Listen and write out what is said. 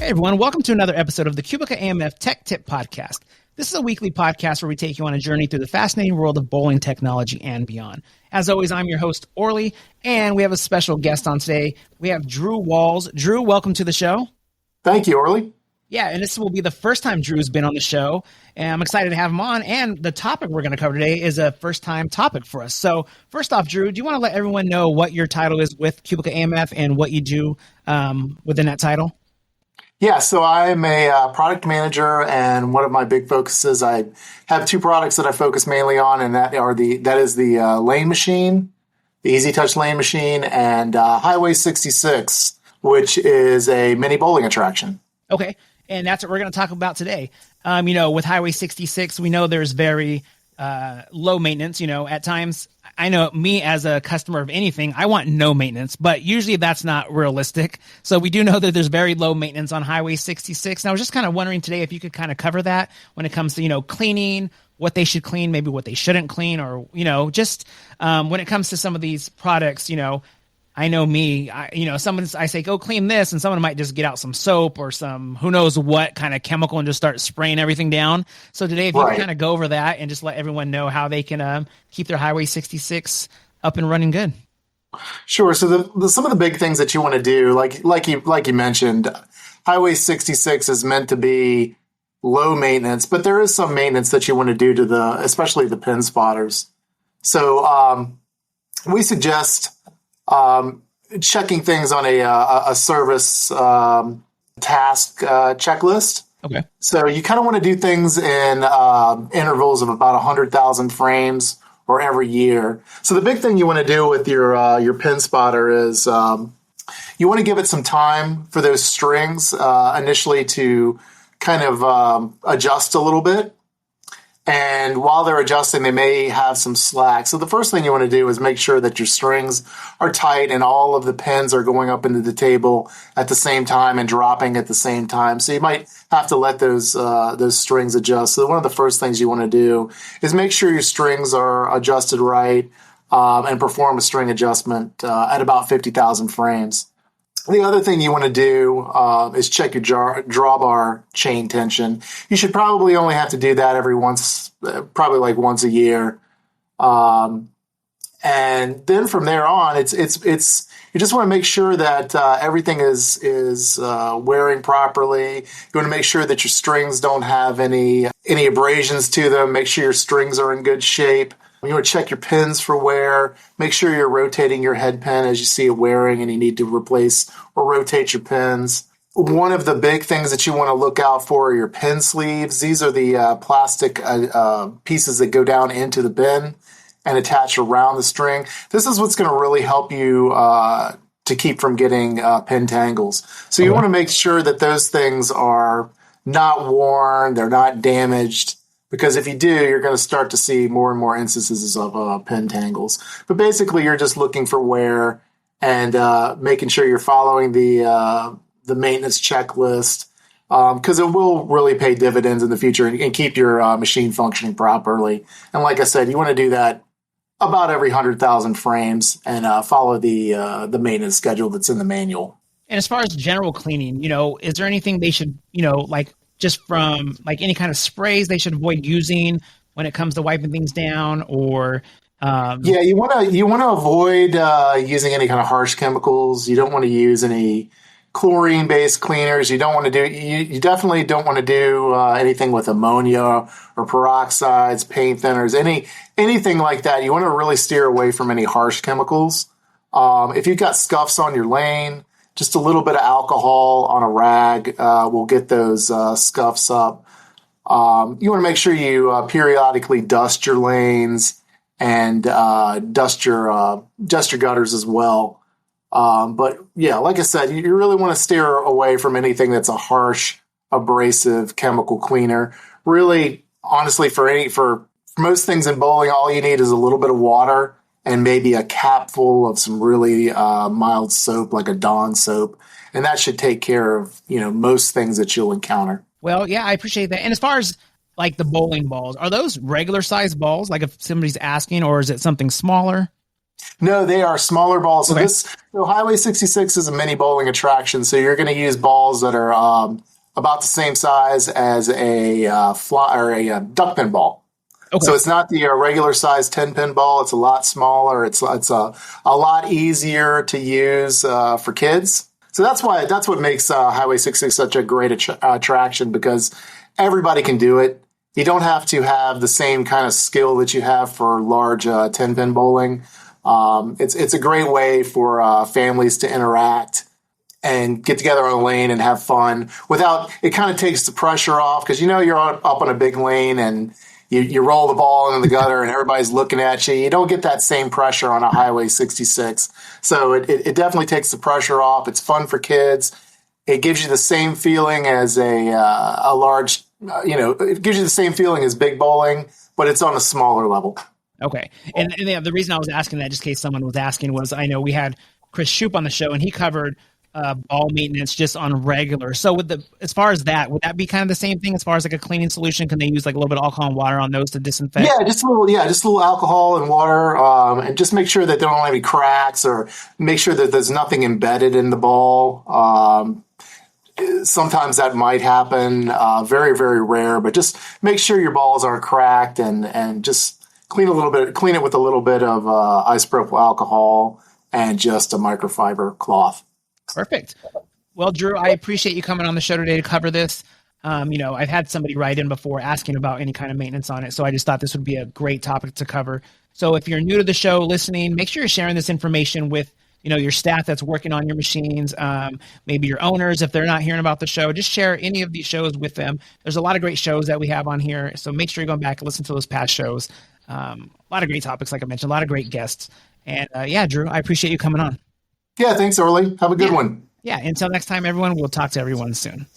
Hey everyone, welcome to another episode of the QubicaAMF Tech Tip Podcast. This is a weekly podcast where we take you on a journey through the fascinating world of bowling technology and beyond. As always, I'm your host, Orly, and we have a special guest on today. We have Drew Walls. Drew, welcome to the show. Thank you, Orly. Yeah, and this will be the first time Drew's been on the show, and I'm excited to have him on, and the topic we're going to cover today is a first-time topic for us. So first off, Drew, do you want to let everyone know what your title is with QubicaAMF and what you do within that title? Yeah, so I'm a product manager, and one of my big focuses, I have two products that I focus mainly on, and that is the lane machine, the Easy Touch lane machine, and Highway66, which is a mini bowling attraction. Okay, and that's what we're going to talk about today. With Highway66, we know there's very low maintenance. At times, I know me as a customer of anything, I want no maintenance, but usually that's not realistic. So we do know that there's very low maintenance on Highway66. And I was just kind of wondering today if you could kind of cover that when it comes to, cleaning, what they should clean, maybe what they shouldn't clean, or, just when it comes to some of these products, I know me, I say, go clean this, and someone might just get out some soap or some who knows what kind of chemical and just start spraying everything down. So today, if you can kind of go over that and just let everyone know how they can keep their Highway 66 up and running good. Sure. So some of the big things that you want to do, like you mentioned, Highway 66 is meant to be low maintenance, but there is some maintenance that you want to do to especially the pin spotters. So we suggest checking things on a service task checklist. Okay. So you kind of want to do things in intervals of about 100,000 frames or every year. So the big thing you want to do with your pin spotter is you want to give it some time for those strings initially to kind of adjust a little bit. And while they're adjusting, they may have some slack. So the first thing you want to do is make sure that your strings are tight and all of the pins are going up into the table at the same time and dropping at the same time. So you might have to let those strings adjust. So one of the first things you want to do is make sure your strings are adjusted right and perform a string adjustment at about 50,000 frames. The other thing you want to do is check your drawbar chain tension. You should probably only have to do that probably like once a year. And then from there on, it's you just want to make sure that everything is wearing properly. You want to make sure that your strings don't have any abrasions to them. Make sure your strings are in good shape. You want to check your pins for wear. Make sure you're rotating your head pin as you see it wearing and you need to replace or rotate your pins. One of the big things that you want to look out for are your pin sleeves. These are the plastic pieces that go down into the bin and attach around the string. This is what's going to really help you to keep from getting pin tangles. So you want to make sure that those things are not worn, they're not damaged. Because if you do, you're going to start to see more and more instances of pin tangles. But basically, you're just looking for wear and making sure you're following the maintenance checklist because it will really pay dividends in the future and keep your machine functioning properly. And like I said, you want to do that about every 100,000 frames and follow the maintenance schedule that's in the manual. And as far as general cleaning, is there anything they should, just from like any kind of sprays they should avoid using when it comes to wiping things down, or you want to avoid using any kind of harsh chemicals. You don't want to use any chlorine based cleaners. You definitely don't want to do anything with ammonia or peroxides, paint thinners, anything like that. You want to really steer away from any harsh chemicals. If you've got scuffs on your lane, just a little bit of alcohol on a rag will get those scuffs up. You want to make sure you periodically dust your lanes and dust your gutters as well. But yeah, like I said, you really want to steer away from anything that's a harsh, abrasive chemical cleaner. Really, honestly, for most things in bowling, all you need is a little bit of water and maybe a cap full of some really mild soap, like a Dawn soap. And that should take care of, most things that you'll encounter. Well, yeah, I appreciate that. And as far as like the bowling balls, are those regular size balls? Like if somebody's asking, or is it something smaller? No, they are smaller balls. Okay. So Highway 66 is a mini bowling attraction. So you're going to use balls that are about the same size as a duck pin ball. Okay. So it's not the regular size 10-pin ball. It's a lot smaller. It's a lot easier to use for kids. So that's what makes Highway 66 such a great attraction, because everybody can do it. You don't have to have the same kind of skill that you have for large 10-pin bowling. It's a great way for families to interact and get together on a lane and have fun without, it kind of takes the pressure off, because you're up on a big lane and you roll the ball into the gutter and everybody's looking at you. You don't get that same pressure on a Highway 66. So it definitely takes the pressure off. It's fun for kids. It gives you the same feeling as a large, it gives you the same feeling as big bowling, but it's on a smaller level. Okay. And the reason I was asking that, just in case someone was asking, was I know we had Chris Shoup on the show and he covered ball maintenance just on regular. So as far as that, would that be kind of the same thing as far as like a cleaning solution? Can they use like a little bit of alcohol and water on those to disinfect? Yeah, just a little alcohol and water, and just make sure that there don't have any cracks, or make sure that there's nothing embedded in the ball. Sometimes that might happen, very, very rare, but just make sure your balls aren't cracked, and just clean it with a little bit of isopropyl alcohol and just a microfiber cloth. Perfect. Well, Drew, I appreciate you coming on the show today to cover this. I've had somebody write in before asking about any kind of maintenance on it, so I just thought this would be a great topic to cover. So if you're new to the show listening, make sure you're sharing this information with your staff that's working on your machines, maybe your owners. If they're not hearing about the show, just share any of these shows with them. There's a lot of great shows that we have on here, so make sure you're going back and listen to those past shows. A lot of great topics, like I mentioned, a lot of great guests. And Drew, I appreciate you coming on. Yeah, thanks, Orly. Have a good one. Yeah, until next time, everyone, we'll talk to everyone soon.